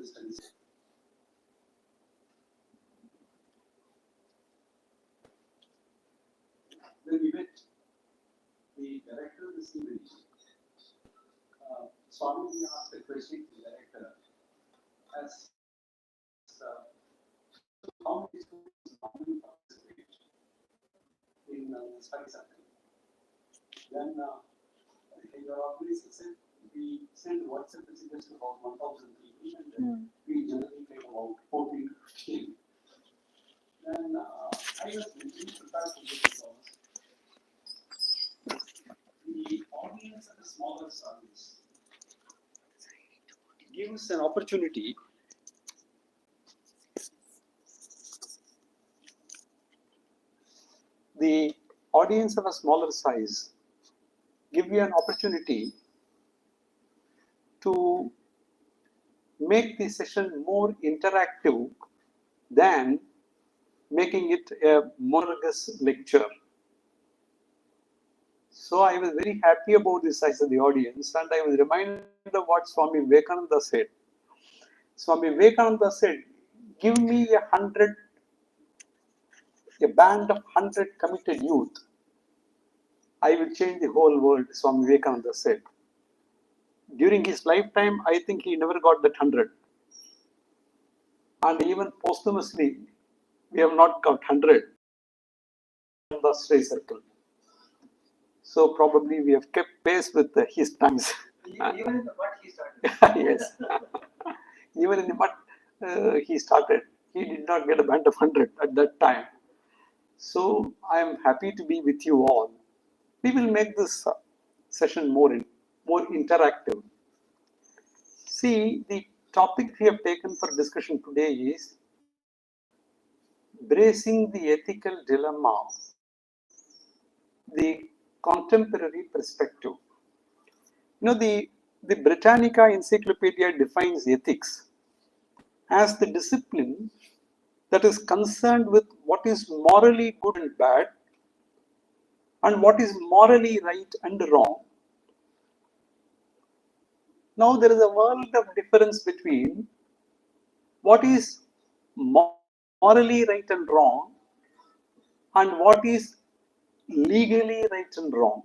Study Circle. When we met the director of this event, Swami asked a question to the director as how many students normally participate in the study circle. Then your organization said we send WhatsApp messages to about 1,000 people and we generally take about 14 to 15. Then I was mentally prepared for this because the audience at a smaller size gives an opportunity the audience of a smaller size give you an opportunity to make the session more interactive than making it a monologuous lecture. So I was very happy about the size of the audience, and I was reminded of what Swami Vivekananda said. Swami Vivekananda said, give me a band of 100 committed youth, I will change the whole world, Swami Vivekananda said. During his lifetime, I think he never got that 100. And even posthumously, we have not got 100 in the study circle. So probably we have kept pace with his times. Even in what he started. Yes. Even in what he started, he did not get a band of 100 at that time. So I am happy to be with you all. We will make this session more interactive. See, the topic we have taken for discussion today is bracing the ethical dilemma, the contemporary perspective. You know, the Britannica Encyclopedia defines ethics as the discipline that is concerned with what is morally good and bad and what is morally right and wrong. Now there is a world of difference between what is morally right and wrong and what is legally right and wrong.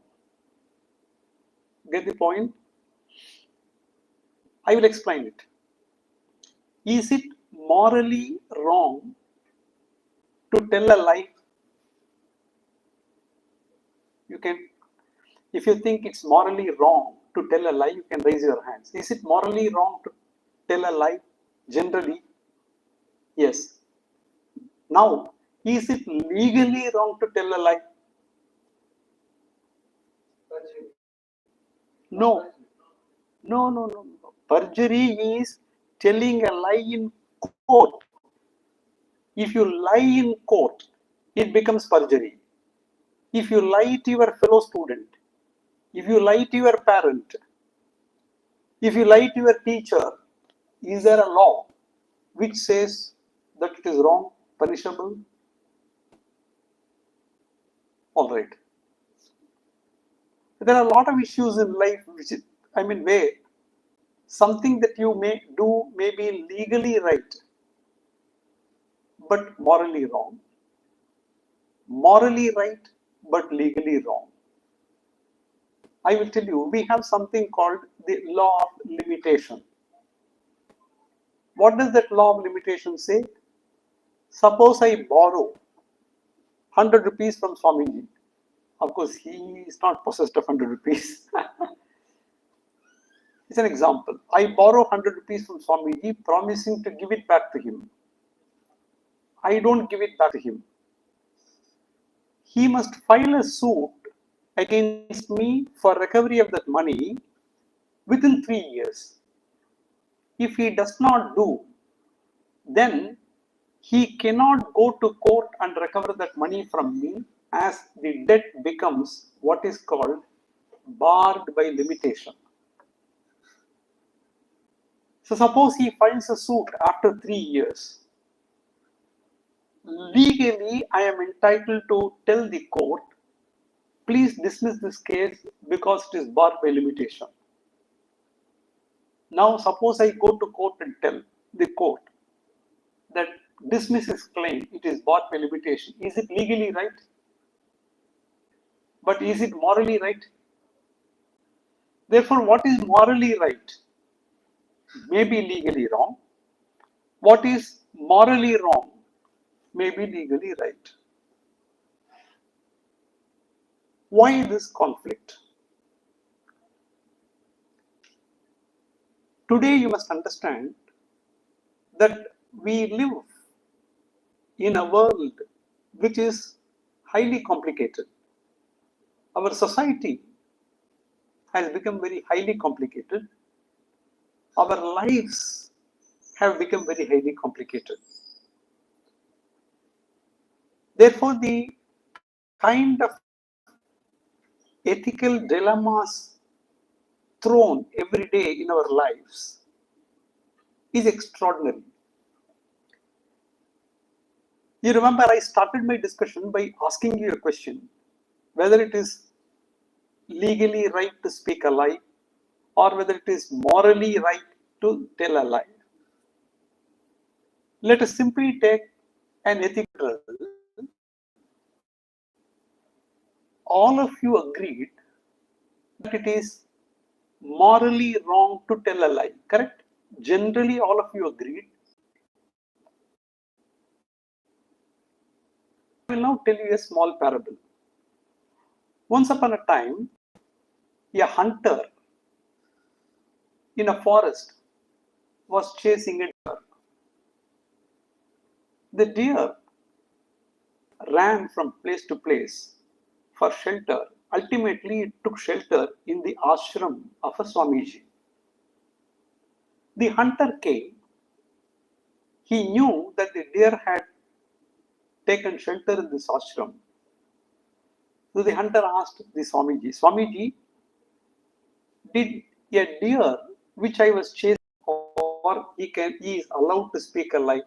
Get the point? I will explain it. Is it morally wrong to tell a lie? You can, if you think it's morally wrong to tell a lie, you can raise your hands. Is it morally wrong to tell a lie? Generally, yes. Now, is it legally wrong to tell a lie? No. No. Perjury is telling a lie in court. If you lie in court, it becomes perjury. If you lie to your fellow student, if you lie to your parent, if you lie to your teacher, is there a law which says that it is wrong, punishable? All right. There are a lot of issues in life which, where something that you may do may be legally right, but morally wrong. Morally right, but legally wrong. I will tell you, we have something called the law of limitation. What does that law of limitation say? Suppose I borrow 100 rupees from Swamiji. Of course, he is not possessed of 100 rupees. It's an example. I borrow 100 rupees from Swamiji, promising to give it back to him. I don't give it back to him. He must file a suit against me for recovery of that money within 3 years. If he does not do, then he cannot go to court and recover that money from me, as the debt becomes what is called barred by limitation. So suppose he files a suit after 3 years. Legally, I am entitled to tell the court, please dismiss this case because it is barred by limitation. Now suppose I go to court and tell, the court that dismisses claim it is bought by limitation. Is it legally right? But is it morally right? Therefore, what is morally right may be legally wrong. What is morally wrong may be legally right. Why this conflict? Today you must understand that we live in a world which is highly complicated. Our society has become very highly complicated. Our lives have become very highly complicated. Therefore, the kind of ethical dilemmas thrown every day in our lives is extraordinary. You remember I started my discussion by asking you a question, whether it is legally right to speak a lie or whether it is morally right to tell a lie. Let us simply take an ethical. All of you agreed that it is morally wrong to tell a lie, correct? Generally, all of you agreed. I will now tell you a small parable. Once upon a time, a hunter in a forest was chasing a deer. The deer ran from place to place for shelter. Ultimately, it took shelter in the ashram of a Swamiji. The hunter came. He knew that the deer had taken shelter in this ashram. So the hunter asked the Swamiji, Swamiji, did a deer which I was chasing, or he is allowed to speak a lie?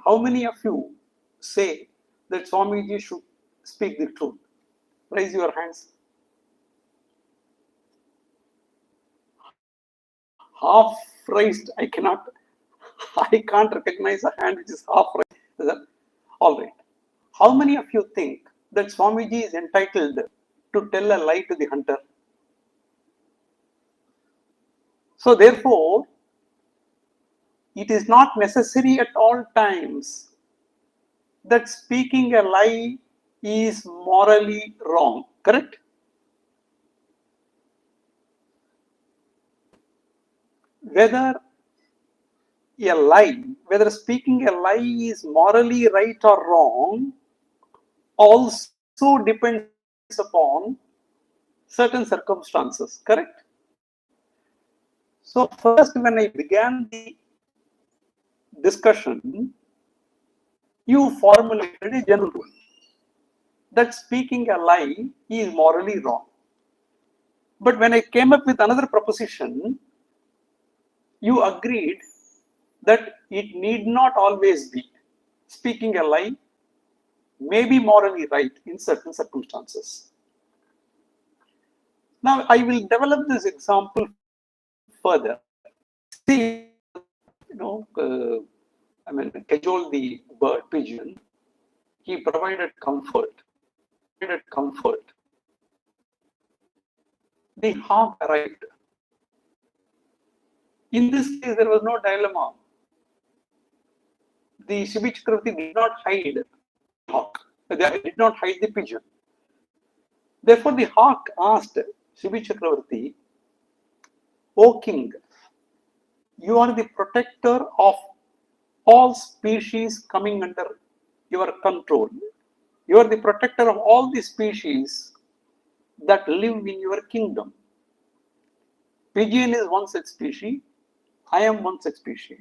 How many of you say that Swamiji should speak the truth? Raise your hands. Half raised, I can't recognize a hand which is half raised. All right. How many of you think that Swamiji is entitled to tell a lie to the hunter? So therefore, it is not necessary at all times that speaking a lie is morally wrong, correct? Whether speaking a lie is morally right or wrong also depends upon certain circumstances, correct? So first, when I began the discussion, you formulated a general rule that speaking a lie is morally wrong. But when I came up with another proposition, you agreed that it need not always be. Speaking a lie may be morally right in certain circumstances. Now, I will develop this example further. See, cajole the bird pigeon. He provided comfort. The hawk arrived. In this case, there was no dilemma. The Shibi Chakravarti did not hide the hawk. They did not hide the pigeon. Therefore, the hawk asked Shibi Chakravarti, O king, you are the protector of all species coming under your control. You are the protector of all the species that live in your kingdom. Pigeon is one such species. I am one such species.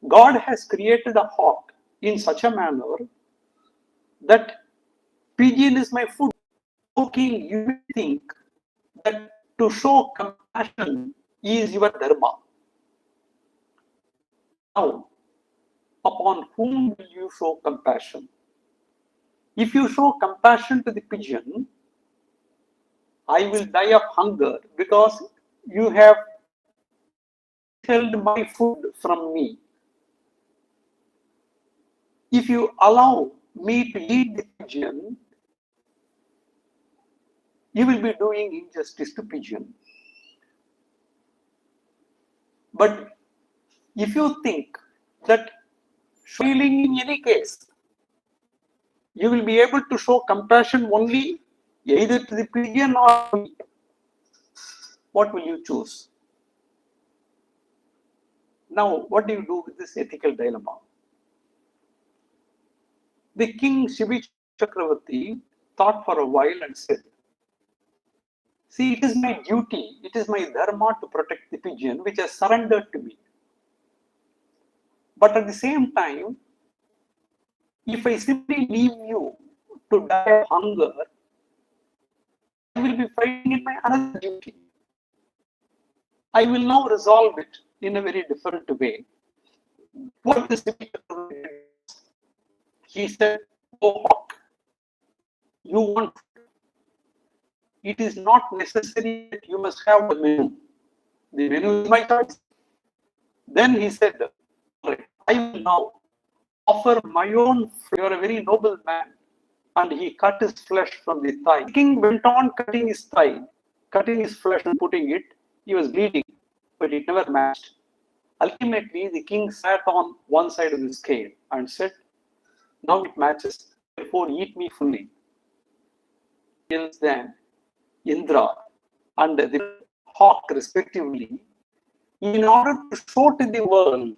God has created a hawk in such a manner that pigeon is my food. O king, you think that to show compassion is your dharma. Now, upon whom will you show compassion? If you show compassion to the pigeon, I will die of hunger because you have withheld my food from me. If you allow me to eat the pigeon, you will be doing injustice to pigeon. But if you think that feeling in any case, you will be able to show compassion only either to the pigeon or me, what will you choose? Now, what do you do with this ethical dilemma? The king Shivi Chakravarti thought for a while and said, see, it is my duty, it is my dharma to protect the pigeon which has surrendered to me. But at the same time, if I simply leave you to die of hunger, I will be fighting in my another duty. I will now resolve it in a very different way. What the Shivi Chakravarti did, he said, "Oh hawk, you want food. It is not necessary that you must have the menu. The menu is my choice." Then he said, I will now offer my own. You are a very noble man. And he cut his flesh from the thigh. The king went on cutting his thigh, cutting his flesh and putting it. He was bleeding, but it never matched. Ultimately, the king sat on one side of the scale and said, now it matches, therefore eat me fully. Else than Indra and the hawk respectively, in order to show to the world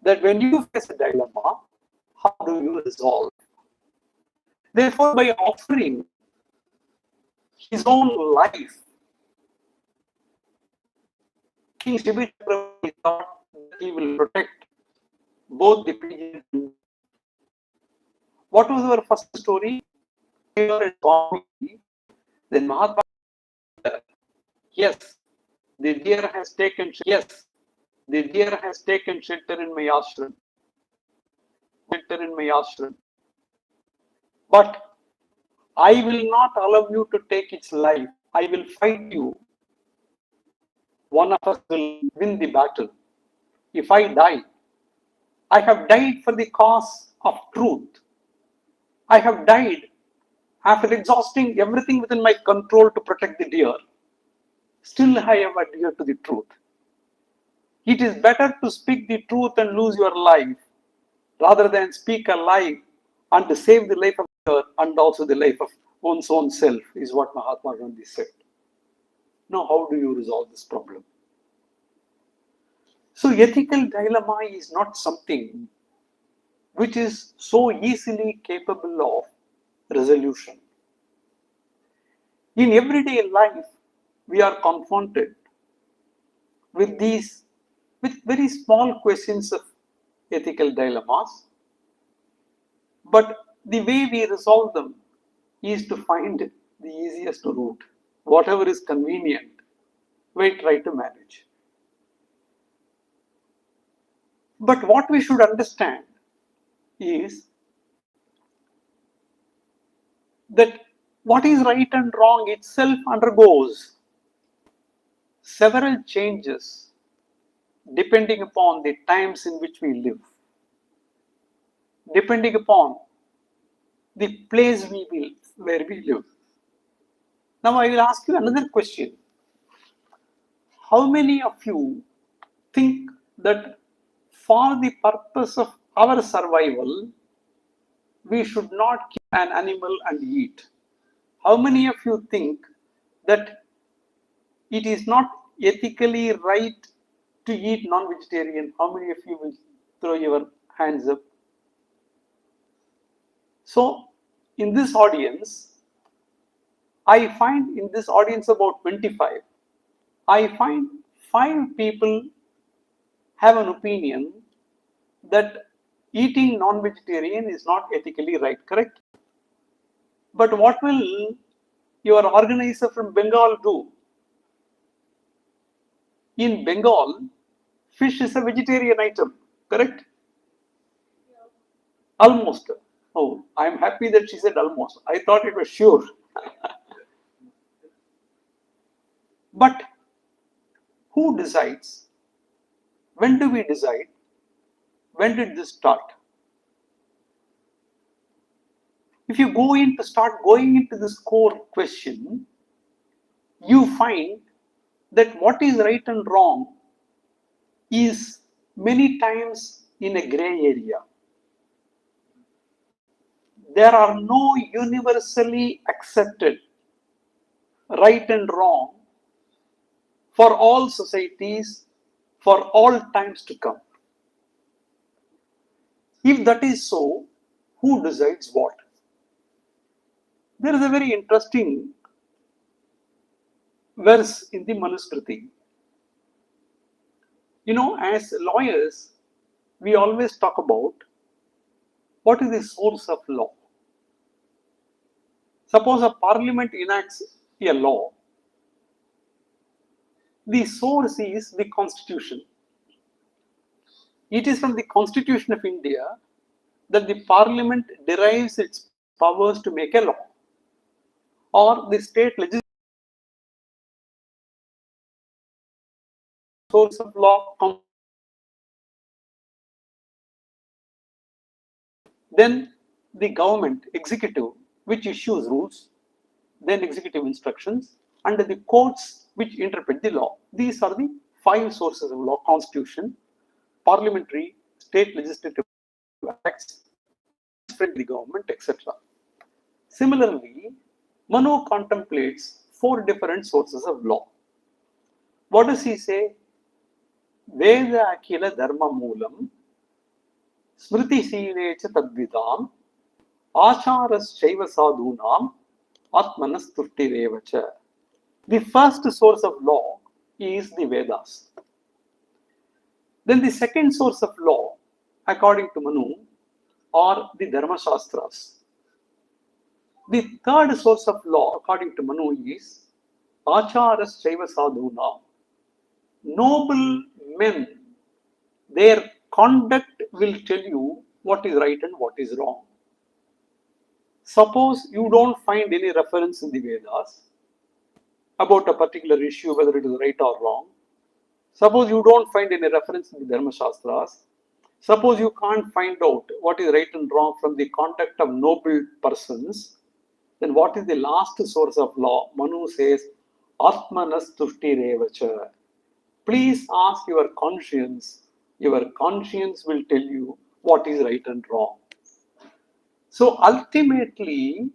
that when you face a dilemma, how do you resolve? Therefore, by offering his own life, King Shivi Chakravarti thought that he will protect both the pigeon. What was our first story? Then Mahatma said, yes, the deer has taken shelter in my ashram. But I will not allow you to take its life. I will fight you. One of us will win the battle. If I die, I have died for the cause of truth. I have died after exhausting everything within my control to protect the deer. Still, I have adhered to the truth. It is better to speak the truth and lose your life rather than speak a lie and to save the life of the deer and also the life of one's own self, is what Mahatma Gandhi said. Now, how do you resolve this problem? So, ethical dilemma is not something which is so easily capable of resolution. In everyday life, we are confronted with very small questions of ethical dilemmas, but the way we resolve them is to find the easiest route. Whatever is convenient, we try to manage. But what we should understand is that what is right and wrong itself undergoes several changes depending upon the times in which we live, depending upon the place where we live. Now I will ask you another question. How many of you think that for the purpose of our survival, we should not kill an animal and eat? How many of you think that it is not ethically right to eat non-vegetarian? How many of you will throw your hands up? So, in this audience, I find in this audience about 25, I find 5 people have an opinion that eating non-vegetarian is not ethically right, correct? But what will your organizer from Bengal do? In Bengal, fish is a vegetarian item, correct? Almost. Oh, I am happy that she said almost. I thought it was sure. But who decides When do we decide? When did this start? If you start going into this core question, you find that what is right and wrong is many times in a gray area. There are no universally accepted right and wrong for all societies, for all times to come. If that is so, who decides what? There is a very interesting verse in the Manusmriti. As lawyers, we always talk about what is the source of law. Suppose a parliament enacts a law, the source is the constitution. It is from the Constitution of India that the parliament derives its powers to make a law, or the state legislature source of law. Then the government executive, which issues rules, then executive instructions, and the courts which interpret the law. These are the 5 sources of law: constitution, parliamentary, state legislative acts, the government, etc. Similarly, Manu contemplates 4 different sources of law. What does he say? Veda akila dharma moolam, smriti sinecha tadvidam, acharas shaiva sadhunam, atmanas turtirevacha. The first source of law is the Vedas. Then the second source of law, according to Manu, are the Dharma Shastras. The third source of law, according to Manu, is Acharas Shaiva Sadhuna. Noble men, their conduct will tell you what is right and what is wrong. Suppose you don't find any reference in the Vedas about a particular issue, whether it is right or wrong. Suppose you don't find any reference in the Dharma Shastras. Suppose you can't find out what is right and wrong from the conduct of noble persons. Then what is the last source of law? Manu says, Atmanas tushti revacha. Please ask your conscience. Your conscience will tell you what is right and wrong. So ultimately,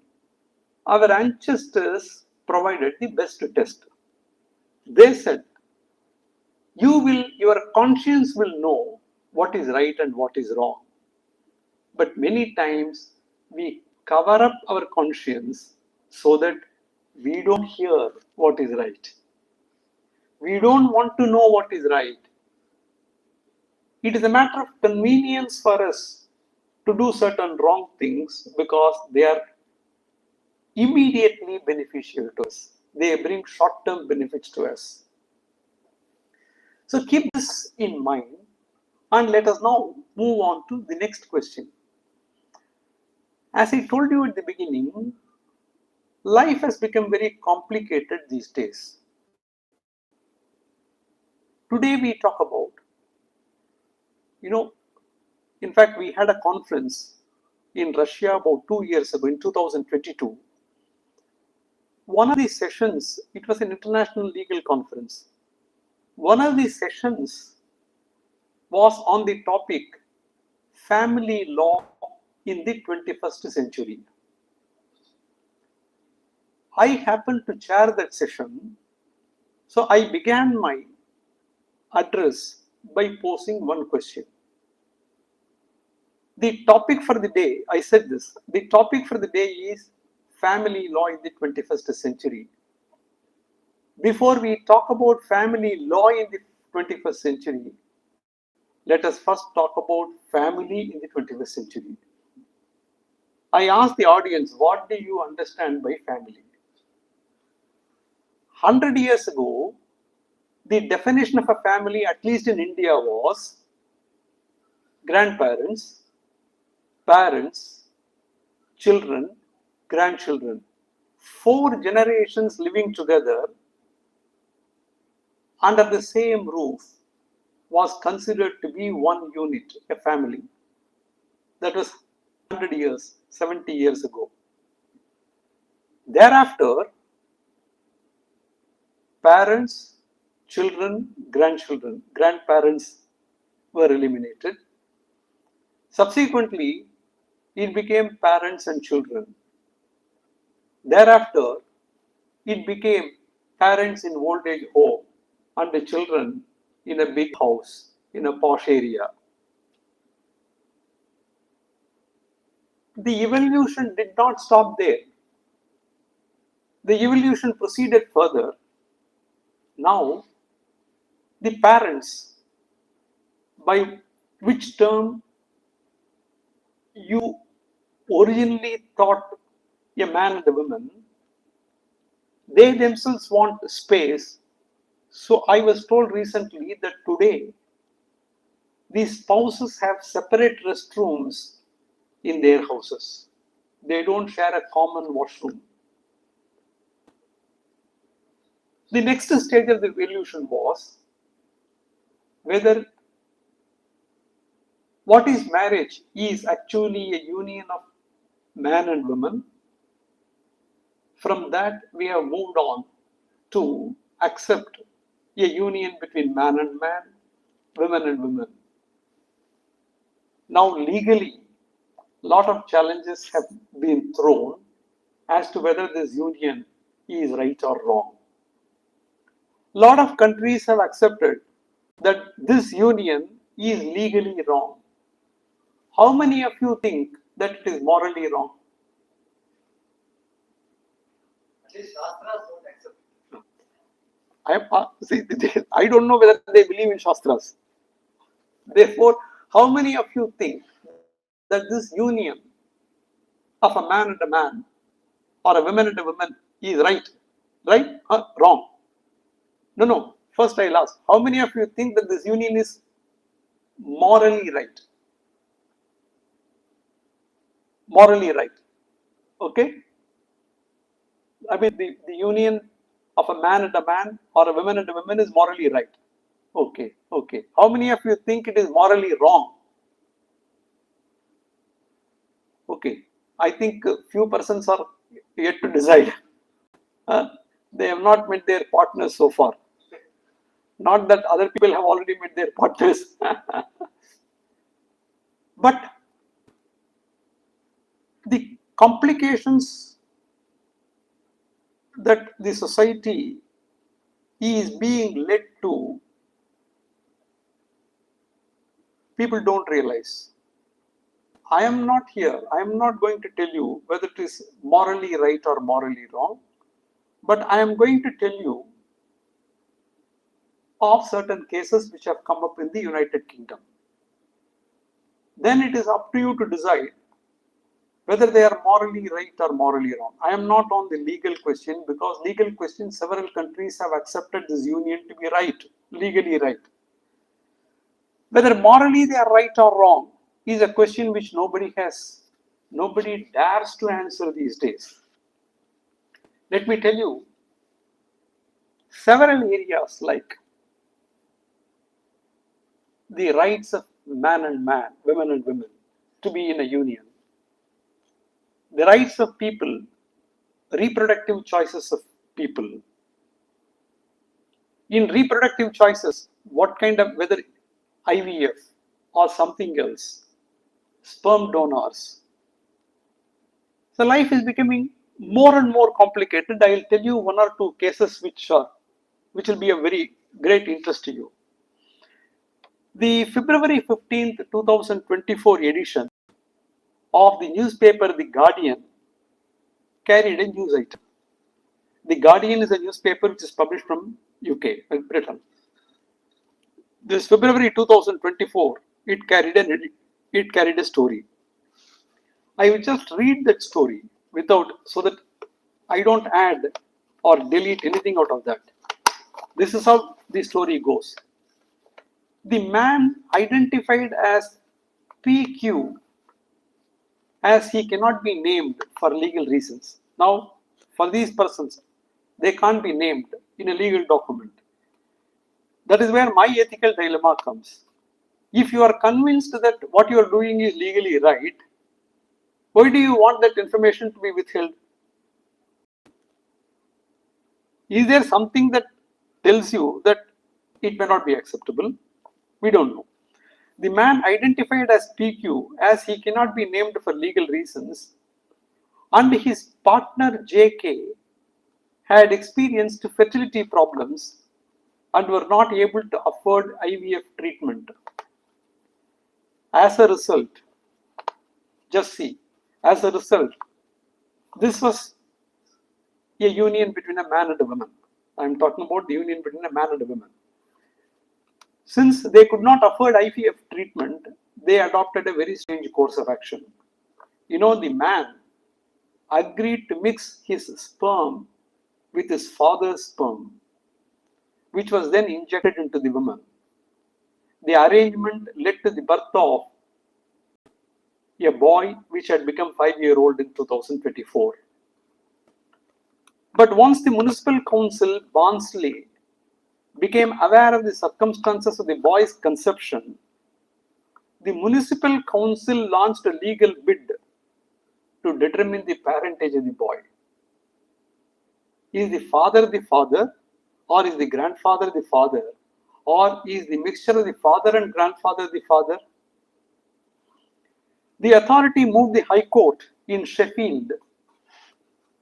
our ancestors provided the best test. They said, your conscience will know what is right and what is wrong. But many times we cover up our conscience so that we don't hear what is right. We don't want to know what is right. It is a matter of convenience for us to do certain wrong things because they are immediately beneficial to us. They bring short-term benefits to us. So keep this in mind and let us now move on to the next question. As I told you at the beginning, life has become very complicated these days. Today we talk about, in fact, we had a conference in Russia about 2 years ago, in 2022. One of these sessions, it was an international legal conference. One of these sessions was on the topic family law in the 21st century. I happened to chair that session, so I began my address by posing one question. The topic for the day, I said this, the topic for the day is family law in the 21st century. Before we talk about family law in the 21st century, let us first talk about family in the 21st century. I asked the audience, what do you understand by family? 100 years ago, the definition of a family, at least in India, was grandparents, parents, children, grandchildren. 4 generations living together under the same roof was considered to be one unit, a family. That was 100 years, 70 years ago. Thereafter, parents, children, grandchildren, grandparents were eliminated. Subsequently, it became parents and children. Thereafter, it became parents in old age home and the children in a big house in a posh area. The evolution did not stop there. The evolution proceeded further. Now, the parents, by which term you originally thought a man and a woman, they themselves want space. So I was told recently that today these spouses have separate restrooms in their houses. They don't share a common washroom. The next stage of the evolution was whether what is marriage is actually a union of man and woman. From that, we have moved on to accept a union between man and man, women and women. Now, legally, a lot of challenges have been thrown as to whether this union is right or wrong. A lot of countries have accepted that this union is legally wrong. How many of you think that it is morally wrong? At least Shastras don't accept it. I don't know whether they believe in Shastras. Therefore, how many of you think that this union of a man and a man or a woman and a woman is right? Right or wrong? No. First I'll ask, how many of you think that this union is morally right? Morally right. Okay? I mean, the union of a man and a man or a woman and a woman is morally right. Okay. How many of you think it is morally wrong? Okay. I think few persons are yet to decide. They have not met their partners so far. Not that other people have already met their partners. But the complications that the society is being led to, people don't realize. I am not here. I am not going to tell you whether it is morally right or morally wrong, but I am going to tell you of certain cases which have come up in the United Kingdom. Then it is up to you to decide whether they are morally right or morally wrong. I am not on the legal question, because legal question, several countries have accepted this union to be right, legally right. Whether morally they are right or wrong is a question which nobody dares to answer these days. Let me tell you, several areas like the rights of man and man, women and women to be in a union, the rights of people, reproductive choices of people. In reproductive choices, what kind of, whether IVF or something else, sperm donors. So life is becoming more and more complicated. I will tell you one or two cases which will be of very great interest to you. The February 15th, 2024 edition of the newspaper The Guardian carried a news item. The Guardian is a newspaper which is published from UK, Britain. This February 2024, it carried a story. I will just read that story so that I don't add or delete anything out of that. This is how the story goes. The man identified as PQ, as he cannot be named for legal reasons. Now, for these persons, they can't be named in a legal document. That is where my ethical dilemma comes. If you are convinced that what you are doing is legally right, why do you want that information to be withheld? Is there something that tells you that it may not be acceptable? We don't know. The man identified as PQ, as he cannot be named for legal reasons, and his partner JK had experienced fertility problems and were not able to afford IVF treatment. As a result, just see, as a result, this was a union between a man and a woman. I am talking about the union between a man and a woman. Since they could not afford IVF treatment, they adopted a very strange course of action. You know, the man agreed to mix his sperm with his father's sperm, which was then injected into the woman. The arrangement led to the birth of a boy which had become 5-year-old in 2024. But once the municipal council, Barnsley, became aware of the circumstances of the boy's conception, the municipal council launched a legal bid to determine the parentage of the boy. Is the father, or is the grandfather the father, or is the mixture of the father and grandfather the father? The authority moved the High Court in Sheffield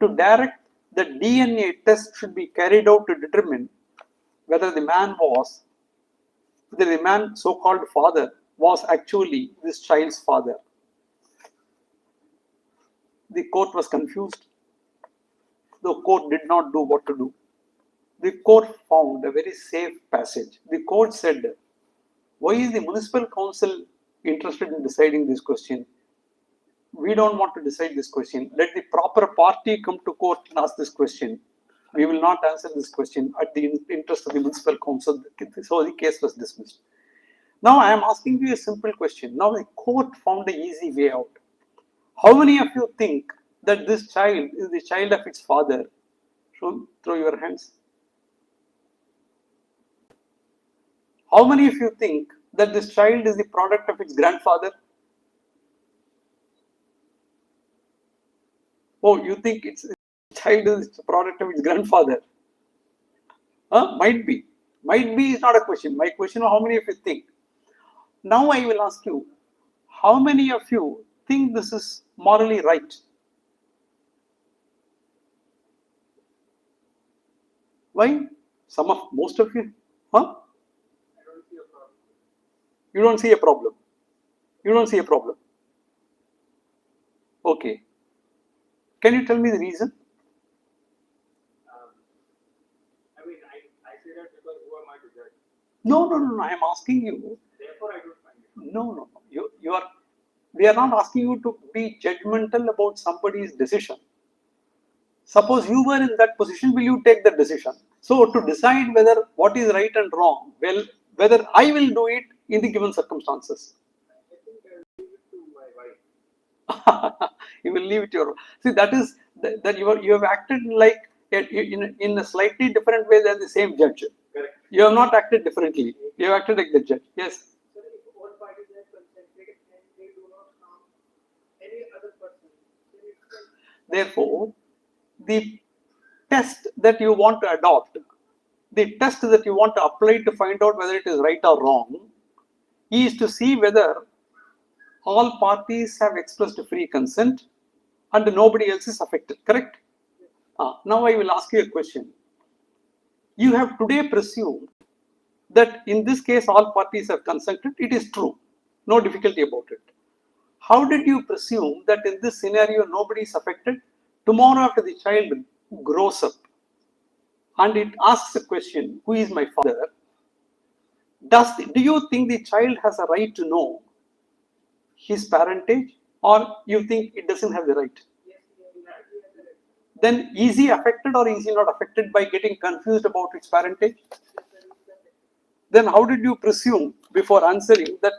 to direct that DNA test should be carried out to determine whether the man, so-called father, was actually this child's father. The court was confused. The court did not know what to do. The court found a very safe passage. The court said, why is the municipal council interested in deciding this question? We don't want to decide this question. Let the proper party come to court and ask this question. We will not answer this question at the interest of the municipal council. So the case was dismissed. Now I am asking you a simple question. Now the court found an easy way out. How many of you think that this child is the child of its father? Throw your hands. How many of you think that this child is the product of its grandfather? Oh, you think its child is the product of its grandfather? Might be. Might be is not a question. My question is how many of you think? Now I will ask you, how many of you think this is morally right? Why? Most of you? Huh? You don't see a problem. You don't see a problem. Okay. Can you tell me the reason? I mean, I say that because who am I to judge? No. I am asking you. Therefore, I don't find it. No. You are. We are not asking you to be judgmental about somebody's decision. Suppose you were in that position, will you take that decision? So to decide whether what is right and wrong, well, whether I will do it in the given circumstances. I think I will leave it to my wife. You will leave it to your. See, that is that you have acted like in a slightly different way than the same judge. Correct. You have not acted differently. You have acted like the judge. Yes. So if all parties are concentrated and they do not harm any other person, then it's like, Therefore, the test that you want to adopt, the test that you want to apply to find out whether it is right or wrong, is to see whether all parties have expressed free consent and nobody else is affected. Correct? Now I will ask you a question. You have today presumed that in this case all parties have consented. It is true. No difficulty about it. How did you presume that in this scenario nobody is affected? Tomorrow after the child grows up and it asks a question, who is my father? Do you think the child has a right to know his parentage, or you think it doesn't have the right? yes, he has the right. Then is he affected or is he not affected by getting confused about its parentage? Then how did you presume before answering that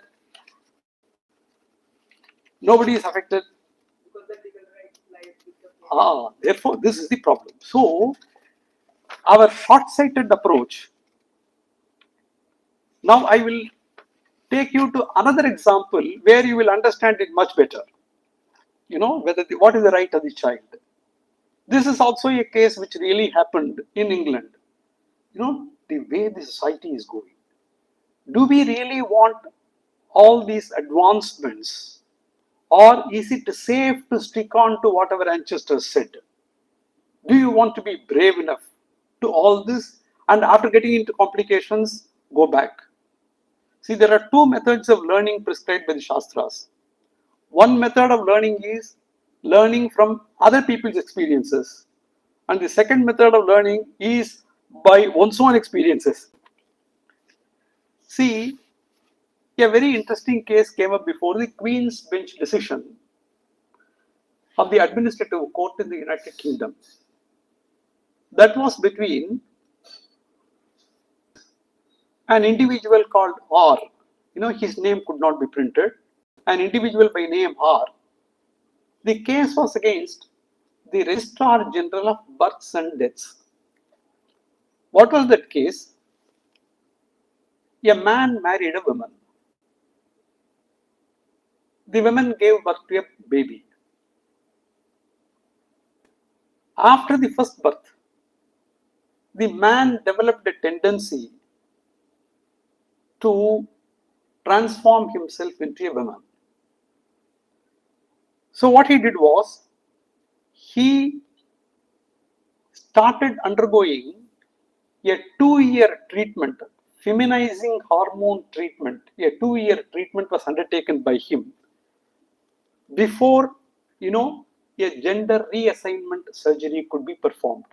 nobody is affected? Because the legal right lies with the parent. Therefore, this is the problem. So, our short-sighted approach Now I will take you to another example where you will understand it much better. What is the right of the child. This is also a case which really happened in England. The way the society is going. Do we really want all these advancements, or is it safe to stick on to what our ancestors said? Do you want to be brave enough to all this, and after getting into complications, go back? See, there are two methods of learning prescribed by the Shastras. One method of learning is learning from other people's experiences, and the second method of learning is by one's own experiences. See, a very interesting case came up before the Queen's Bench decision of the Administrative Court in the United Kingdom. That was between an individual called R. His name could not be printed. An individual by name R. The case was against the Registrar General of Births and Deaths. What was that case? A man married a woman. The woman gave birth to a baby. After the first birth, the man developed a tendency to transform himself into a woman. So what he did was, he started undergoing a 2-year treatment, feminizing hormone treatment. A 2-year treatment was undertaken by him before, a gender reassignment surgery could be performed.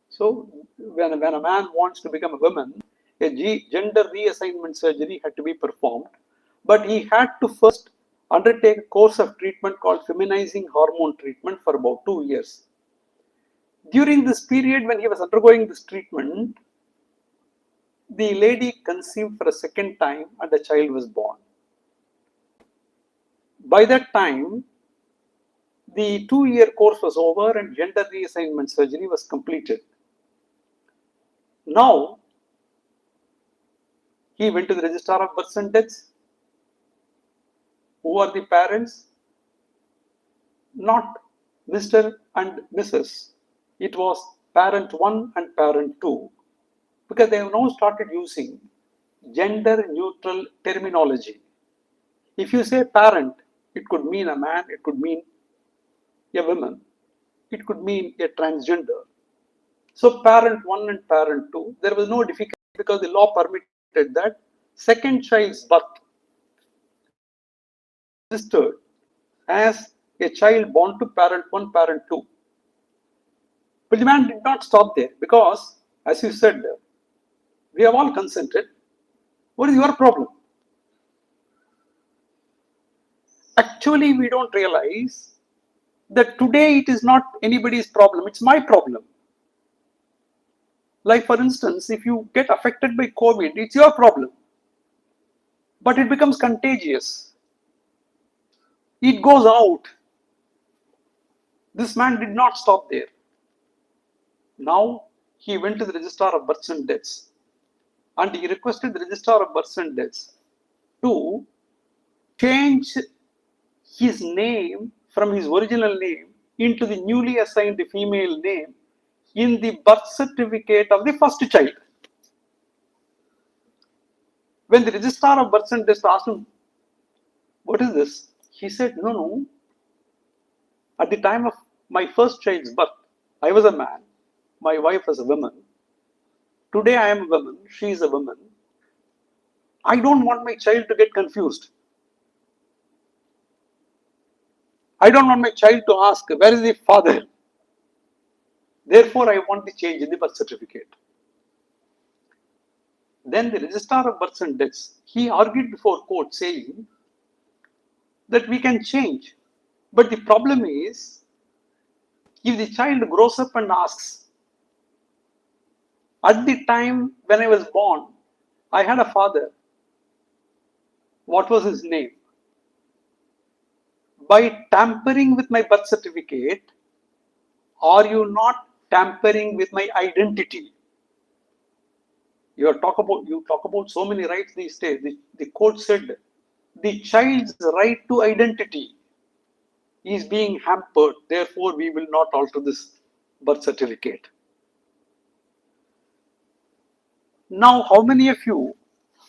So when a man wants to become a woman, a gender reassignment surgery had to be performed, but he had to first undertake a course of treatment called feminizing hormone treatment for about 2 years. During this period when he was undergoing this treatment, the lady conceived for a second time and the child was born. By that time, the 2-year course was over and gender reassignment surgery was completed. Now, he went to the Registrar of Births and Deaths. Who are the parents? Not Mr. and Mrs. It was parent 1 and parent 2, because they have now started using gender neutral terminology. If you say parent, it could mean a man, it could mean a woman, it could mean a transgender. So parent 1 and parent 2, there was no difficulty because the law permitted that second child's birth registered as a child born to parent 1, parent 2. But the man did not stop there, because, as you said, we have all consented. What is your problem? Actually, we don't realize that today it is not anybody's problem, it's my problem. Like, for instance, if you get affected by COVID, it's your problem. But it becomes contagious. It goes out. This man did not stop there. Now, he went to the Registrar of Births and Deaths, and he requested the Registrar of Births and Deaths to change his name from his original name into the newly assigned female name in the birth certificate of the first child. When the Registrar of Births and Deaths asked him, what is this? He said, no. At the time of my first child's birth, I was a man, my wife was a woman. Today I am a woman, she is a woman. I don't want my child to get confused. I don't want my child to ask, where is the father? Therefore, I want the change in the birth certificate. Then the Registrar of Births and Deaths, he argued before court saying that we can change. But the problem is, if the child grows up and asks, at the time when I was born, I had a father. What was his name? By tampering with my birth certificate, are you not tampering with my identity? You talk about so many rights these days. The court said the child's right to identity is being hampered. Therefore, we will not alter this birth certificate. Now, how many of you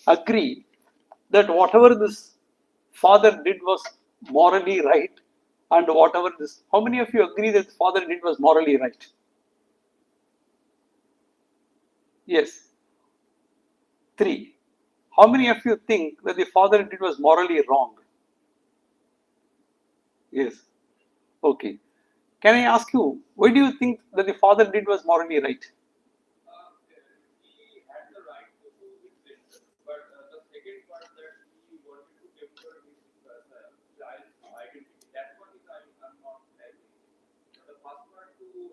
agree that whatever this father did was morally right, and whatever this, how many of you agree that the father did was morally right? Yes. 3. How many of you think that the father did was morally wrong? Yes. Okay. Can I ask you, why do you think that the father did was morally right? He had the right to do his business, but the second part that he wanted to temper his child's identity, that's what is I'm not having. The first part to do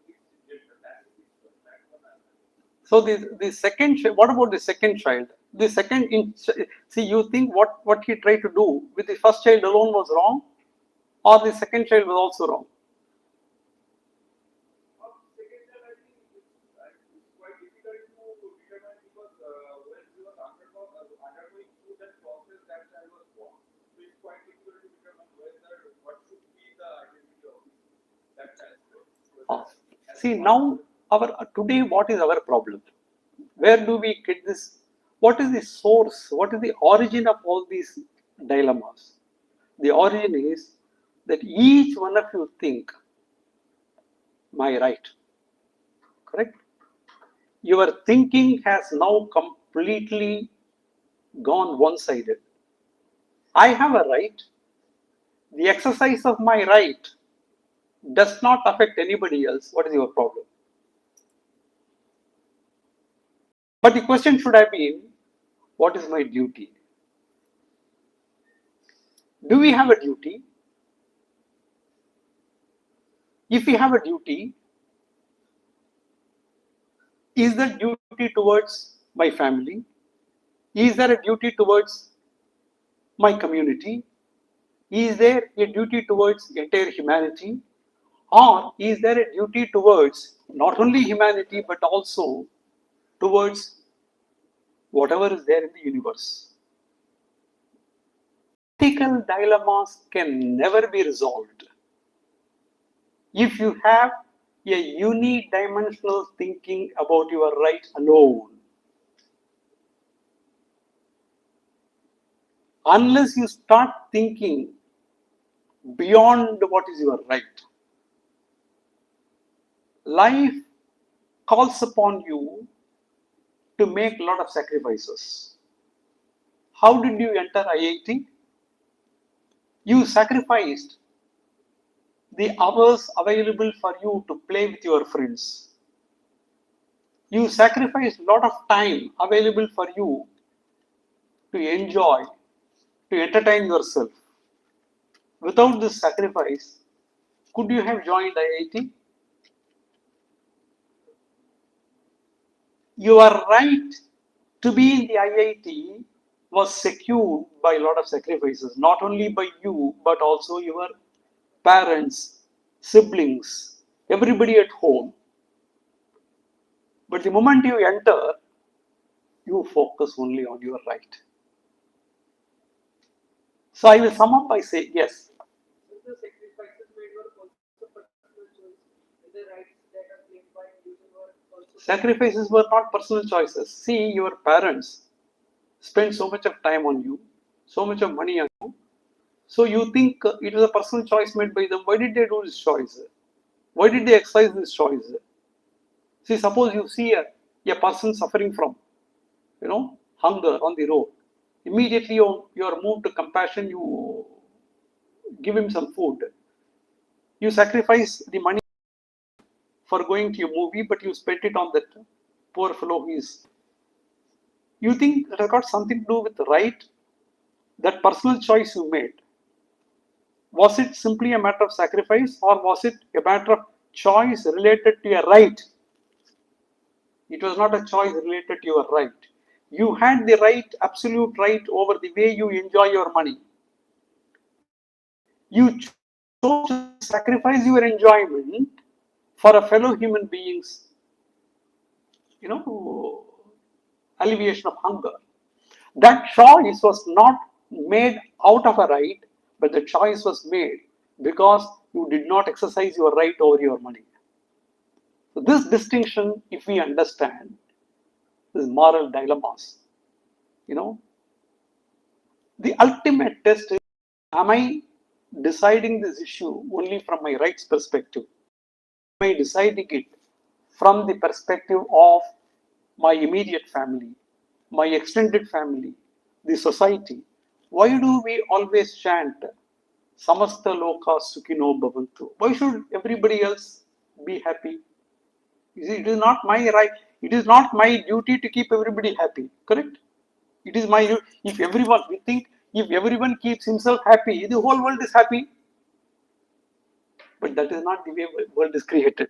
his gender, that's what I'm having. So the second, what about the second child? The second, see, you think what he tried to do with the first child alone was wrong, or the second child was also wrong? Second child, I think it's quite difficult to determine because when he was undergoing through that process, that child was born. So it's quite difficult to determine what should be the identity of that child. See, now today, what is our problem? Where do we get this? What is the source? What is the origin of all these dilemmas? The origin is that each one of you think my right. Correct? Your thinking has now completely gone one-sided. I have a right. The exercise of my right does not affect anybody else. What is your problem? But the question should have been, what is my duty? Do we have a duty? If we have a duty, is there duty towards my family? Is there a duty towards my community? Is there a duty towards entire humanity? Or is there a duty towards not only humanity but also towards whatever is there in the universe? Ethical dilemmas can never be resolved if you have a unidimensional thinking about your right alone. Unless you start thinking beyond what is your right, life calls upon you to make a lot of sacrifices. How did you enter IIT? You sacrificed the hours available for you to play with your friends. You sacrificed a lot of time available for you to enjoy, to entertain yourself. Without this sacrifice, could you have joined IIT? Your right to be in the IIT was secured by a lot of sacrifices, not only by you, but also your parents, siblings, everybody at home. But the moment you enter, you focus only on your right. So I will sum up by saying, yes. Since the sacrifices made were also personal choice, and the rights that are claimed by individual were also Sacrifices were not personal choices. See, your parents spend so much of time on you, so much of money on you. So you think it was a personal choice made by them. Why did they do this choice? Why did they exercise this choice? See, suppose you see a person suffering from, hunger on the road. Immediately you are moved to compassion, you give him some food. You sacrifice the money for going to a movie, but you spent it on that poor fellow who is. You think it has got something to do with the right? That personal choice you made. Was it simply a matter of sacrifice, or was it a matter of choice related to a right? It was not a choice related to your right. You had the right, absolute right over the way you enjoy your money. You chose to sacrifice your enjoyment for a fellow human being's, alleviation of hunger. That choice was not made out of a right, but the choice was made because you did not exercise your right over your money. So this distinction, if we understand, is moral dilemmas. You know, the ultimate test is, am I deciding this issue only from my rights perspective? Am I deciding it from the perspective of my immediate family, my extended family, the society? Why do we always chant Samasta Loka Sukhino Bhavantu? Why should everybody else be happy? It is not my right, it is not my duty to keep everybody happy, correct? It is my, if everyone, we think if everyone keeps himself happy, the whole world is happy. But that is not the way the world is created.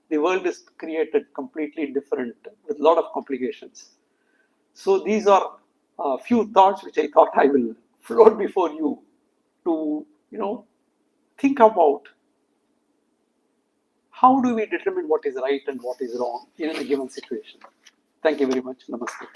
The world is created completely different with a lot of complications. So these are a few thoughts which I thought I will float before you to, think about how do we determine what is right and what is wrong in a given situation. Thank you very much. Namaste.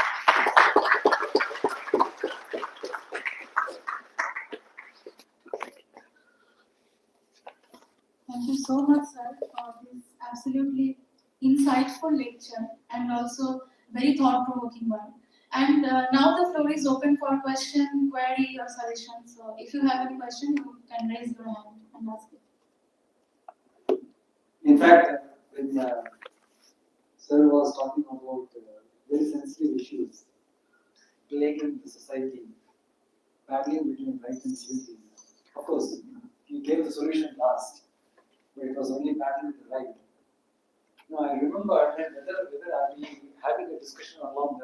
Thank you so much, sir, for this absolutely insightful lecture and also very thought-provoking one. And now the floor is open for question, query, or suggestion. So if you have any question, you can raise your hand and ask it. In fact, when Sir was talking about very sensitive issues plaguing the society, battling between right and duty, of course, he gave the solution last, but it was only battling with the right. Now, I remember whether are we having a discussion along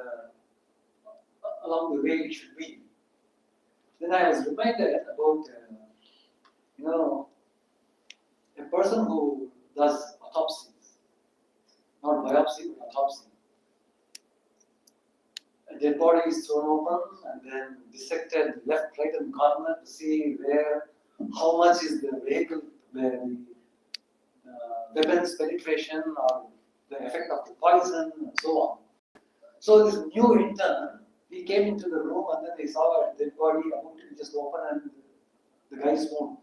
the way it should be. Then I was reminded about a person who does autopsies, not biopsy, but autopsy. A dead body is thrown open and then dissected left, right, and corner to see how much is the vehicle, the weapons penetration or the effect of the poison and so on. So this new intern, he came into the room and then they saw a dead body about to be just open and the guy swooned.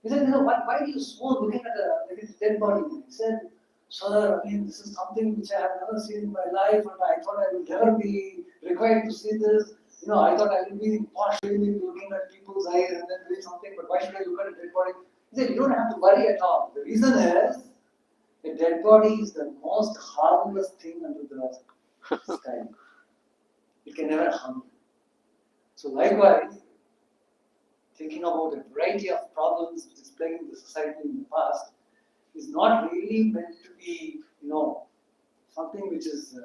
He said, why do you swoon looking at a dead body? He said, sir, this is something which I have never seen in my life and I thought I will never be required to see this. I thought I will be partially looking at people's eyes and then doing something, but why should I look at a dead body? He said, you don't have to worry at all. The reason is, a dead body is the most harmless thing under the sky. It can never harm you. So likewise, thinking about a variety of problems which is plaguing the society in the past is not really meant to be, something which is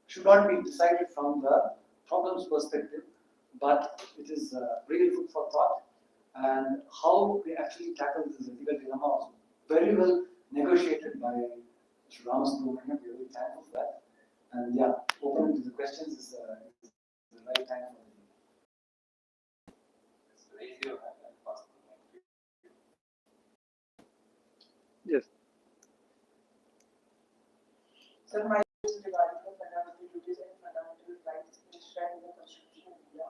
should not be decided from the problems perspective, but it is real food for thought. And how we actually tackle this ethical dilemma was very well negotiated by Mr. Ramasubramanian. We are very thankful for that. And yeah, open to the questions is the right time for them. Raise your hand and pass the mic. Yes. Sir, my question is regarding the fundamental duties and fundamental rights enshrined in the Constitution of India.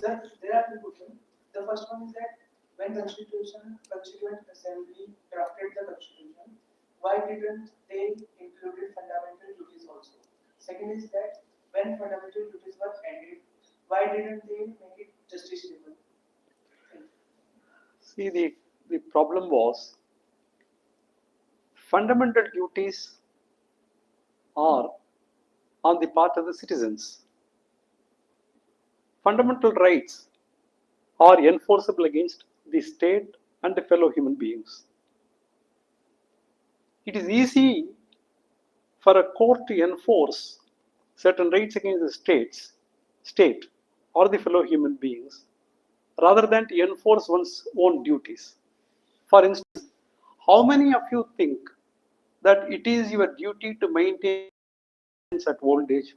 There are two questions. The first one is that when Constituent Assembly drafted the Constitution, why didn't they include fundamental duties also? Second is that when fundamental duties were ended, why didn't they make it justiciable? See, the problem was fundamental duties are on the part of the citizens. Fundamental rights are enforceable against the state and the fellow human beings. It is easy for a court to enforce certain rights against the state or the fellow human beings rather than to enforce one's own duties. For instance, how many of you think that it is your duty to maintain at old age?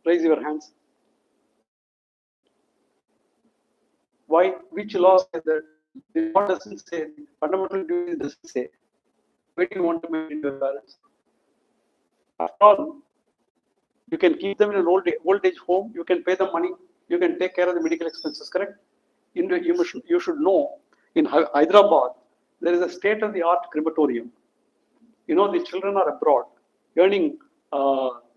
Raise your hands. Why? Which law says that? The law doesn't say, fundamental duty doesn't say. Why do you want to maintain your parents? After all, You can keep them in an old age home. You can pay them money. You can take care of the medical expenses. Correct? You should know in Hyderabad there is a state-of-the-art crematorium. You know, the children are abroad earning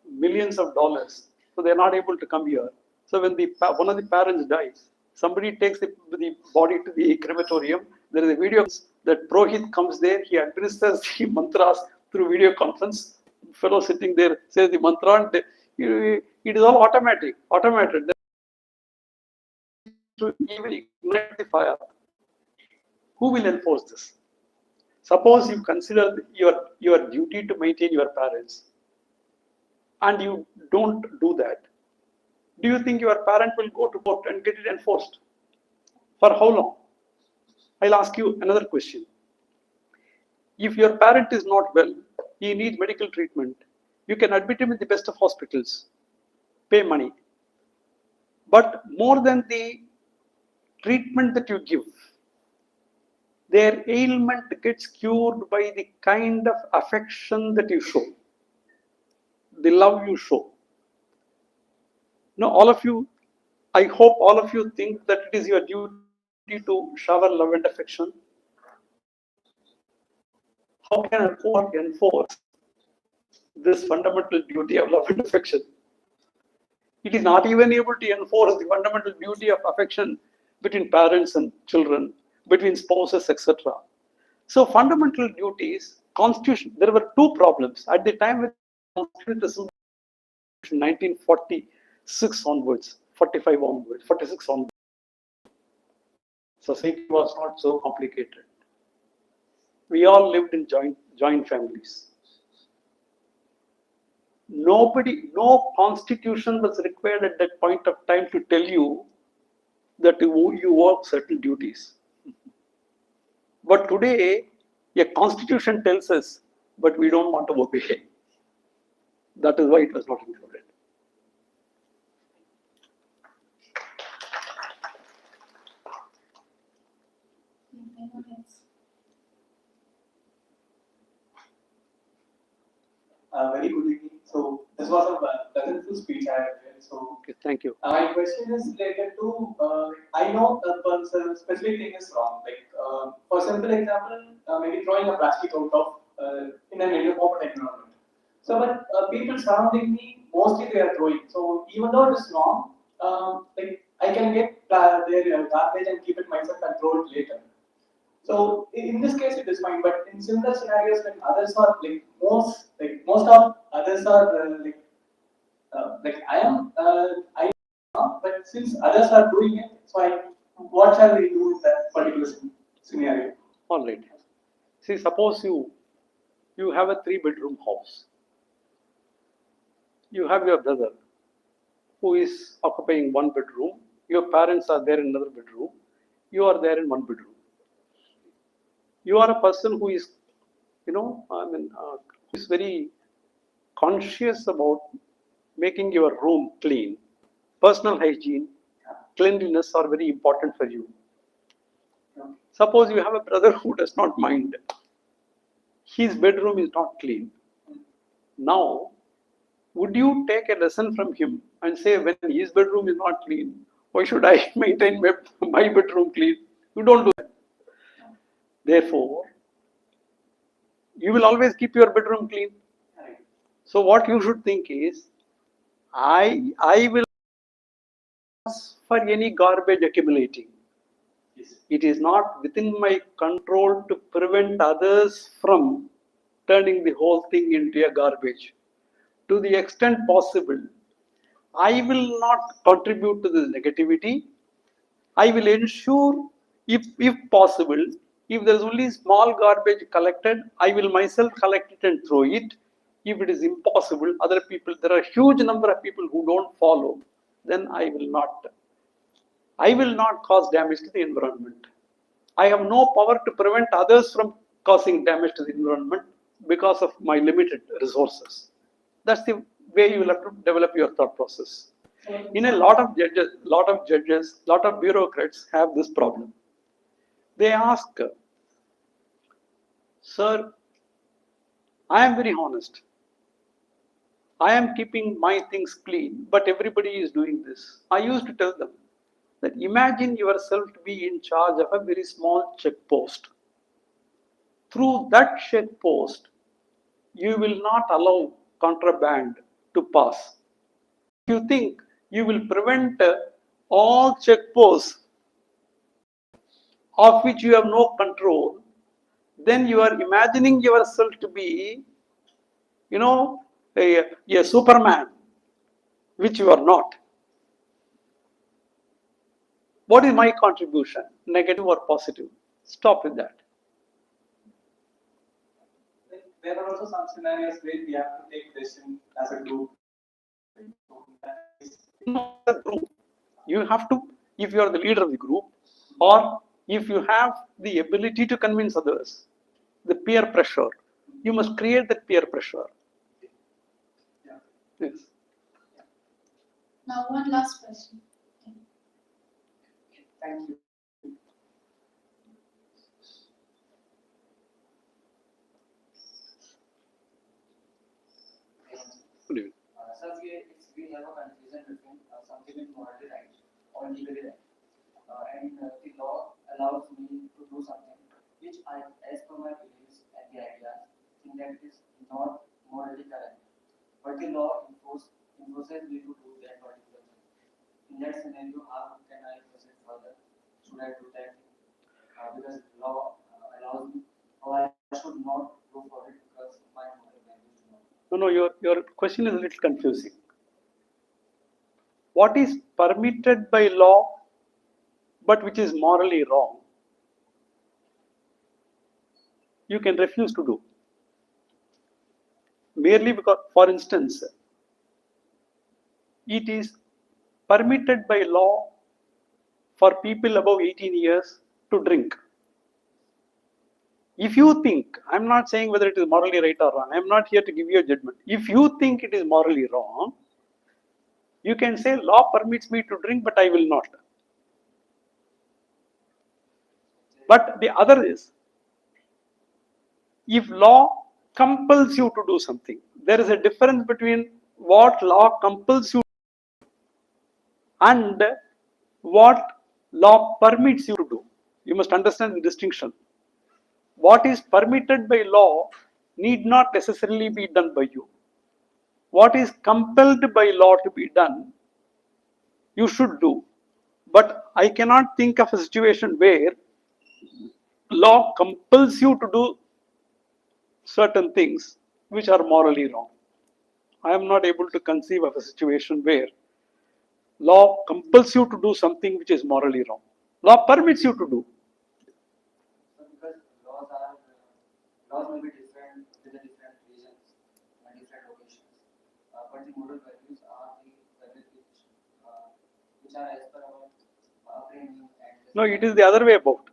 millions of dollars, so they are not able to come here. So when one of the parents dies, somebody takes the body to the crematorium. There is a video that Prohit comes there. He administers the mantras through video conference. Fellow sitting there says the mantra, and it is all automated. To even ignite the fire. Who will enforce this? Suppose you consider your duty to maintain your parents, and you don't do that. Do you think your parent will go to court and get it enforced? For how long? I'll ask you another question. If your parent is not well, he needs medical treatment, you can admit him in the best of hospitals, pay money. But more than the treatment that you give, their ailment gets cured by the kind of affection that you show, the love you show. Now, all of you, I hope all of you think that it is your duty to shower love and affection. How can a court enforce this fundamental duty of love and affection? It is not even able to enforce the fundamental duty of affection between parents and children, between spouses, etc. So fundamental duties, constitution, there were two problems. At the time with constitution, 1946 onwards, 45 onwards, 46 onwards, society was not so complicated. We all lived in joint families. No constitution was required at that point of time to tell you that you work certain duties. But today, a constitution tells us, but we don't want to obey. That is why it was not included. Very good evening. So this was a pleasant speech I have heard. So Okay, thank you. my question is related to I know the specific thing is wrong. Like for simple example, maybe throwing a plastic out of in an open environment. So but people surrounding me mostly they are throwing. So even though it is wrong, like I can get their garbage and keep it myself and throw it later. So in this case it is fine, but in similar scenarios when others are most of others are like I am but since others are doing it, so what shall we do in that particular scenario? All right. See, suppose you have a 3-bedroom house. You have your brother who is occupying 1 bedroom. Your parents are there in another bedroom. You are there in 1 bedroom. You are a person who is, who is very conscious about making your room clean. Personal hygiene, cleanliness are very important for you. Suppose you have a brother who does not mind. His bedroom is not clean. Now, would you take a lesson from him and say, when his bedroom is not clean, why should I maintain my bedroom clean? You don't do that. Therefore, you will always keep your bedroom clean. So what you should think is, I will not for any garbage accumulating. It is not within my control to prevent others from turning the whole thing into a garbage. To the extent possible, I will not contribute to this negativity. I will ensure, if possible, if there is only small garbage collected, I will myself collect it and throw it. If it is impossible, other people, there are a huge number of people who don't follow, then I will not cause damage to the environment. I have no power to prevent others from causing damage to the environment because of my limited resources. That's the way you will have to develop your thought process. In a lot of judges, lot of bureaucrats have this problem. They ask, sir, I am very honest. I am keeping my things clean, but everybody is doing this. I used to tell them that imagine yourself to be in charge of a very small check post. Through that check post, you will not allow contraband to pass. If you think you will prevent all checkposts of which you have no control, then you are imagining yourself to be, a Superman, which you are not. What is my contribution, negative or positive? Stop with that. There are also some scenarios where we have to take decision as a group. No, as a group, you have to, if you are the leader of the group, or if you have the ability to convince others, the peer pressure, you must create that peer pressure. Yeah. Yes. Now, one last question. Thank you. Good evening. Sir, we have a confusion between something is morally right or legally right. The law allows me to do something which I, as per my beliefs and the ideas, think that it is not morally correct. But the law enforces me to do that particular thing. In that scenario, how can I proceed further? Should I do that thing? Because law allows me, or I should not go for it because my moral values do not. No, your question is a little confusing. What is permitted by law but which is morally wrong, you can refuse to do. Merely because, for instance, it is permitted by law for people above 18 years to drink. If you think, I'm not saying whether it is morally right or wrong, I'm not here to give you a judgment. If you think it is morally wrong, you can say law permits me to drink, but I will not. But the other is, if law compels you to do something, there is a difference between what law compels you and what law permits you to do. You must understand the distinction. What is permitted by law need not necessarily be done by you. What is compelled by law to be done, you should do. But I cannot think of a situation where law compels you to do certain things which are morally wrong. I am not able to conceive of a situation where law compels you to do something which is morally wrong. Law permits you to do. So because laws may be different with the different regions and different locations, but the moral values are the values which are as per our upbringing and. No, it is the other way about.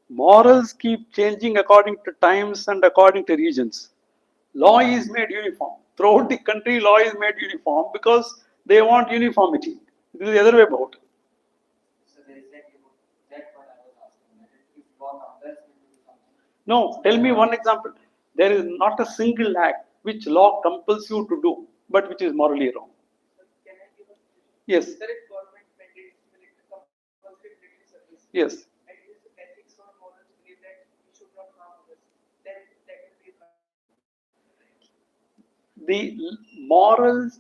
Morals keep changing according to times and according to regions. Law is made uniform. Throughout the country, law is made uniform because they want uniformity. It is the other way about. So there is that what I was asking. That if law compels me to do something. No, tell me one example. There is not a single act which law compels you to do, but which is morally wrong. Can I give a Yes. There is government mandates compulsory military service. Yes. And his ethics or morals believe that we should not harm others. Then that will be The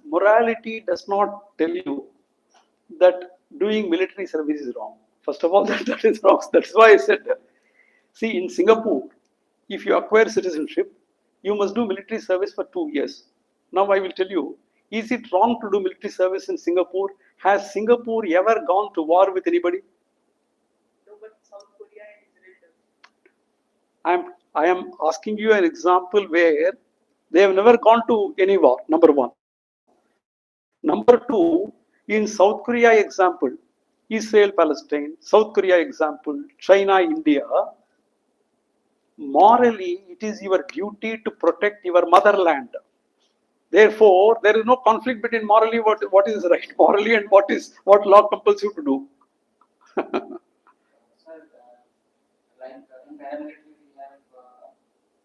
morality does not tell you that doing military service is wrong. First of all, that is wrong. That's why I said, see, in Singapore, if you acquire citizenship, you must do military service for 2 years. Now I will tell you, is it wrong to do military service in Singapore? Has Singapore ever gone to war with anybody? no, but South Korea and Israel does. I am asking you an example where they have never gone to any war, number one. Number two, in South Korea example, Israel, Palestine, South Korea example, China, India, morally it is your duty to protect your motherland. Therefore, there is no conflict between morally what is right morally and what law compels you to do. Sir, like in paramilitary, we have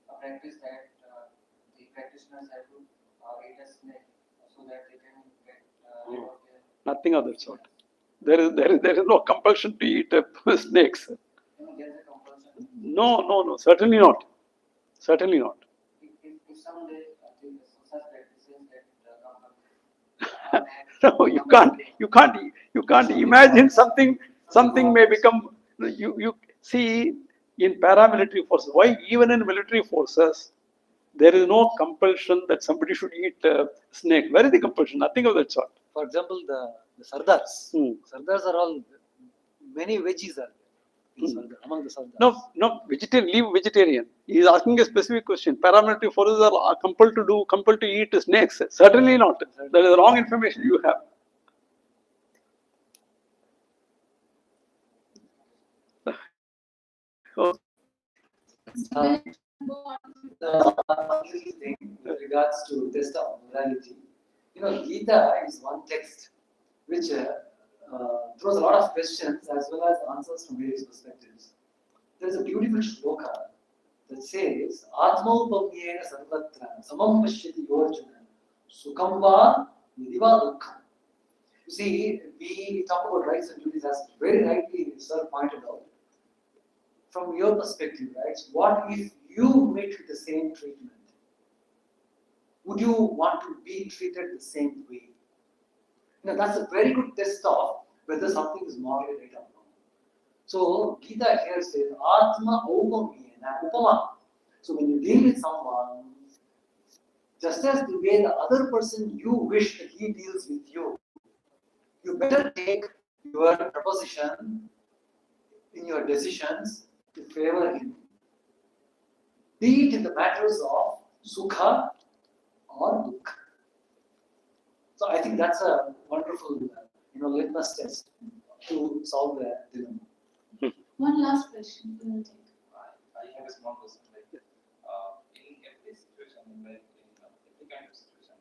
a practice that the practitioners have to eat a snake. so that they can get rid of Nothing of that sort. There is no compulsion to eat snakes. their, there's a compulsion. No, certainly not. Certainly not. If someday I think such practices No, you can't imagine something may become. You see in paramilitary forces. Why even in military forces there is no compulsion that somebody should eat snake. Where is the compulsion? Nothing of that sort. for example, the Sardars. Hmm. Sardars are all, many veggies are there in Sardar, among the Sardars. No, vegetarian. Leave vegetarian. He is asking a specific question. Paramilitary forces are compelled to eat snakes. Certainly not. That is wrong information you have. Oh, One little thing with regards to test of morality. Gita is one text which throws a lot of questions as well as answers from various perspectives. There is a beautiful shloka that says, Atmaupamyena sarvatra samam pashyati yorjuna sukham va nidiva dukkham. You see, we talk about rights and duties as very rightly Sir pointed out. From your perspective, right, what if you meet with the same treatment? Would you want to be treated the same way? That's a very good test of whether something is morally right or wrong. So, Gita here says, Atma Upamyena, Upama. So, when you deal with someone, just as the way the other person you wish that he deals with you, you better take your proposition in your decisions to favor him. Be it in the matters of sukha or dukkha. So I think that's a wonderful, litmus test to solve the dilemma. One last question. We will take. I have a small question. In every situation, in every kind of situation,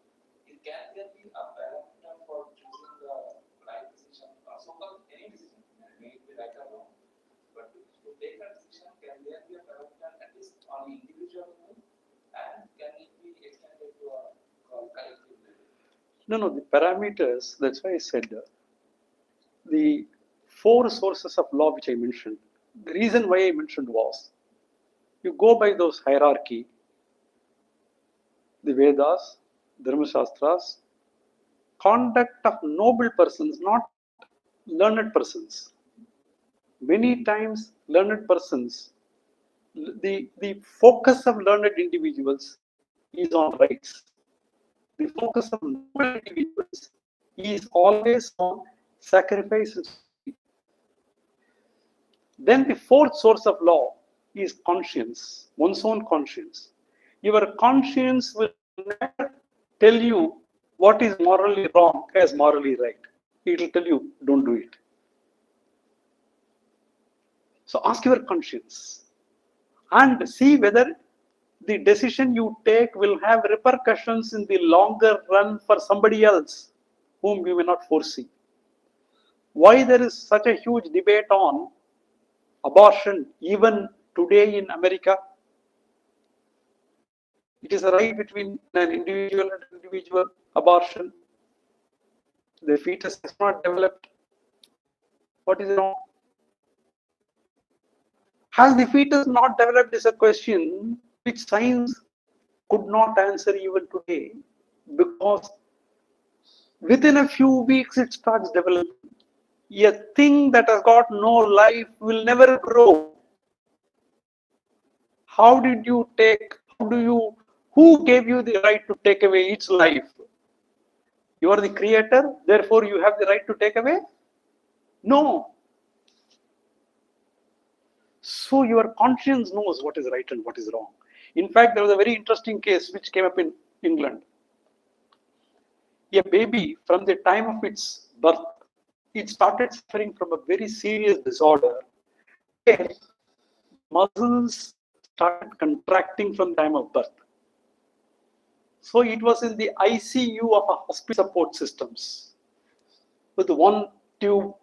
can there be a parameter for choosing the right decision? So-called any decision, may it be right or wrong, but to take a decision, can there be a parameter at least on the individual level, and can it be extended to a collective level? No, the parameters, that's why I said the 4 sources of law which I mentioned. The reason why I mentioned was, you go by those hierarchy, the Vedas, Dharma Shastras, conduct of noble persons, not learned persons. Many times learned persons, the focus of learned individuals is on rights. The focus of noble individuals is always on sacrifice and suffering. Then the 4th source of law is conscience, one's own conscience. Your conscience will never tell you what is morally wrong as morally right. It will tell you, don't do it. So ask your conscience and see whether the decision you take will have repercussions in the longer run for somebody else whom you may not foresee. Why there is such a huge debate on abortion even today in America? It is a right between an individual and individual abortion. The fetus has not developed. What is wrong? Has the fetus not developed is a question which science could not answer even today, because within a few weeks it starts developing. A thing that has got no life will never grow. How did you take, who gave you the right to take away its life? You are the creator, therefore you have the right to take away? No. So your conscience knows what is right and what is wrong. In fact, there was a very interesting case which came up in England. A baby, from the time of its birth, it started suffering from a very serious disorder where muscles started contracting from the time of birth. So it was in the ICU of a hospital support systems with one tube,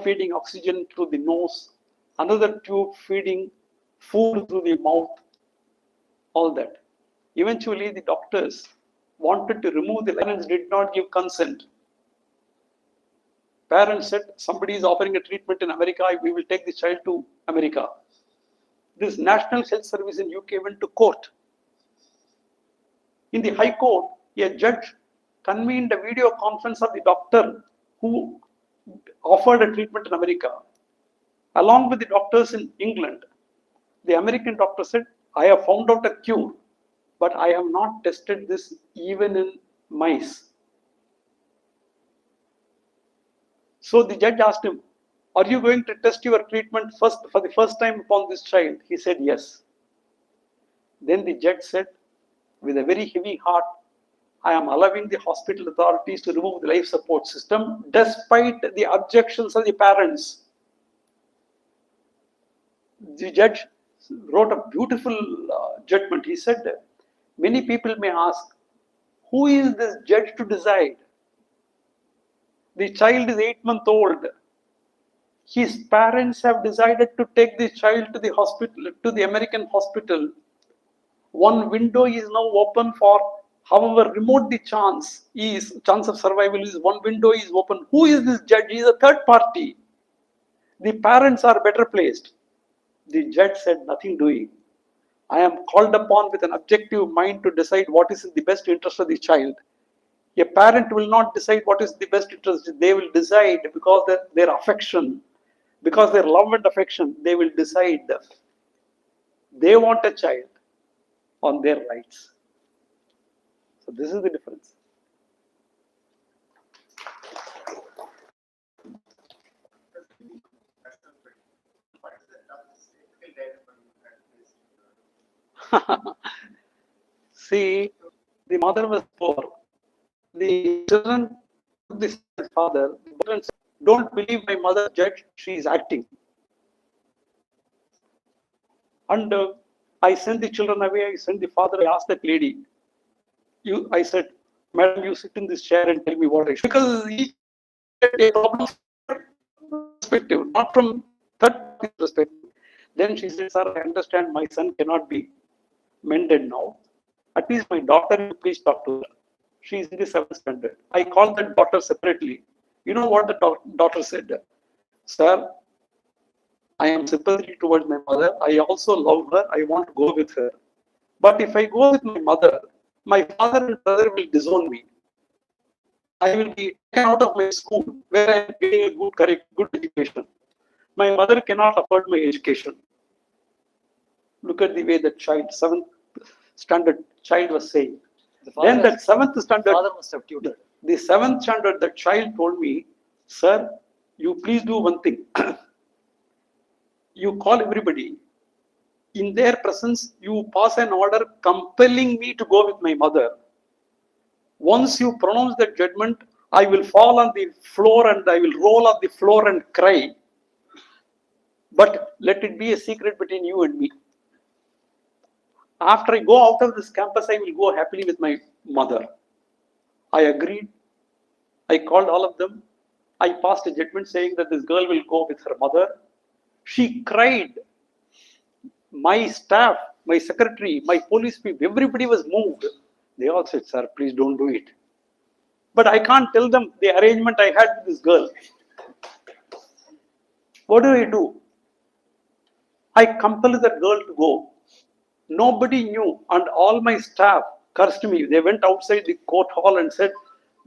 feeding oxygen through the nose, another tube feeding food through the mouth, all that. Eventually, the doctors wanted to remove the parents did not give consent. Parents said, somebody is offering a treatment in America, we will take the child to America. This National Health Service in UK went to court. In the High Court, a judge convened a video conference of the doctor who offered a treatment in America, along with the doctors in England. The American doctor said, I have found out a cure, but I have not tested this even in mice. So the judge asked him, are you going to test your treatment for the first time upon this child? He said, yes. Then the judge said, with a very heavy heart, I am allowing the hospital authorities to remove the life support system despite the objections of the parents. The judge wrote a beautiful judgment. He said, many people may ask, who is this judge to decide? The child is 8 months old. His parents have decided to take the child to the hospital, to the American hospital. One window is now open for however remote the chance of survival is, one window is open. Who is this judge? He is a third party. The parents are better placed. The judge said, nothing doing. I am called upon with an objective mind to decide what is in the best interest of the child. A parent will not decide what is the best interest. They will decide because their affection, because their love and affection, they will decide that they want a child on their rights. So this is the difference. See, the mother was poor. The children took this father. The children said, don't believe my mother, judge, she is acting. And I sent the children away. I sent the father. I asked that lady, I said, madam, you sit in this chair and tell me what I should. Because he had a problem from perspective, not from third perspective. Then she said, sir, I understand my son cannot be mended now. At least my daughter, please talk to her. She is in the 7th standard. I called that daughter separately. You know what the daughter said? Sir, I am sympathetic towards my mother. I also love her. I want to go with her. But if I go with my mother, my father and brother will disown me. I will be taken out of my school where I am getting a good education. My mother cannot afford my education. Look at the way the child, 7th standard child was saying. Then that 7th standard, father must have tutored. The 7th standard, the child told me, sir, you please do one thing. You call everybody. In their presence, you pass an order compelling me to go with my mother. Once you pronounce that judgment, I will fall on the floor and I will roll on the floor and cry. But let it be a secret between you and me. After I go out of this campus, I will go happily with my mother. I agreed. I called all of them. I passed a judgment saying that this girl will go with her mother. She cried. My staff, my secretary, my police people, everybody was moved. They all said, sir, please don't do it. But I can't tell them the arrangement I had with this girl. What do? I compelled that girl to go. Nobody knew, and all my staff cursed me. They went outside the court hall and said,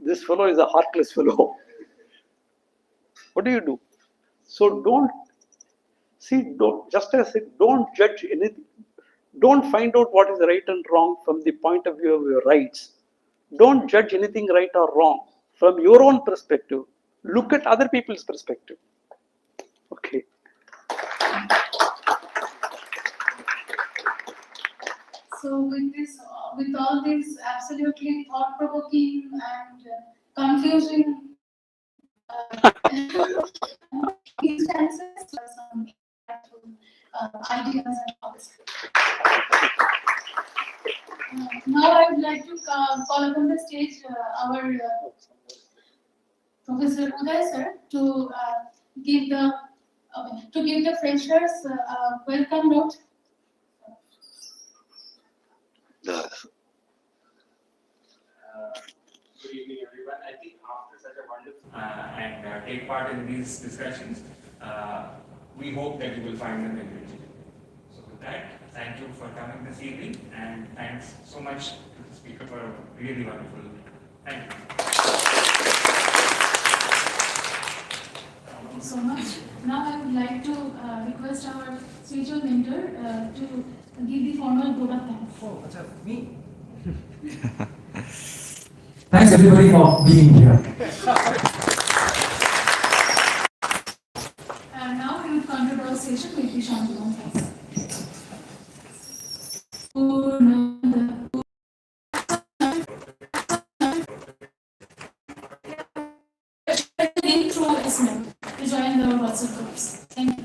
this fellow is a heartless fellow. What do? So don't just as I said, don't judge anything. Don't find out what is right and wrong from the point of view of your rights. Don't judge anything right or wrong from your own perspective. Look at other people's perspective. Okay. So with all this absolutely thought-provoking and confusing instances, some ideas and thoughts. Now I would like to call upon the stage our Professor Uday sir to give the freshers welcome note. Good evening, everyone. I think after such a wonderful and take part in these discussions, we hope that you will find them enriching. So with that, thank you for coming this evening, and thanks so much to the speaker for a really wonderful. Thank you. Thank you so much. Now I would like to request our spiritual mentor to give the formal vote of thanks. Oh, what's up? Me? Thanks everybody for being here. And now we will conclude our session with the Shantaram class. Link through SMS to join the WhatsApp groups. Thank you.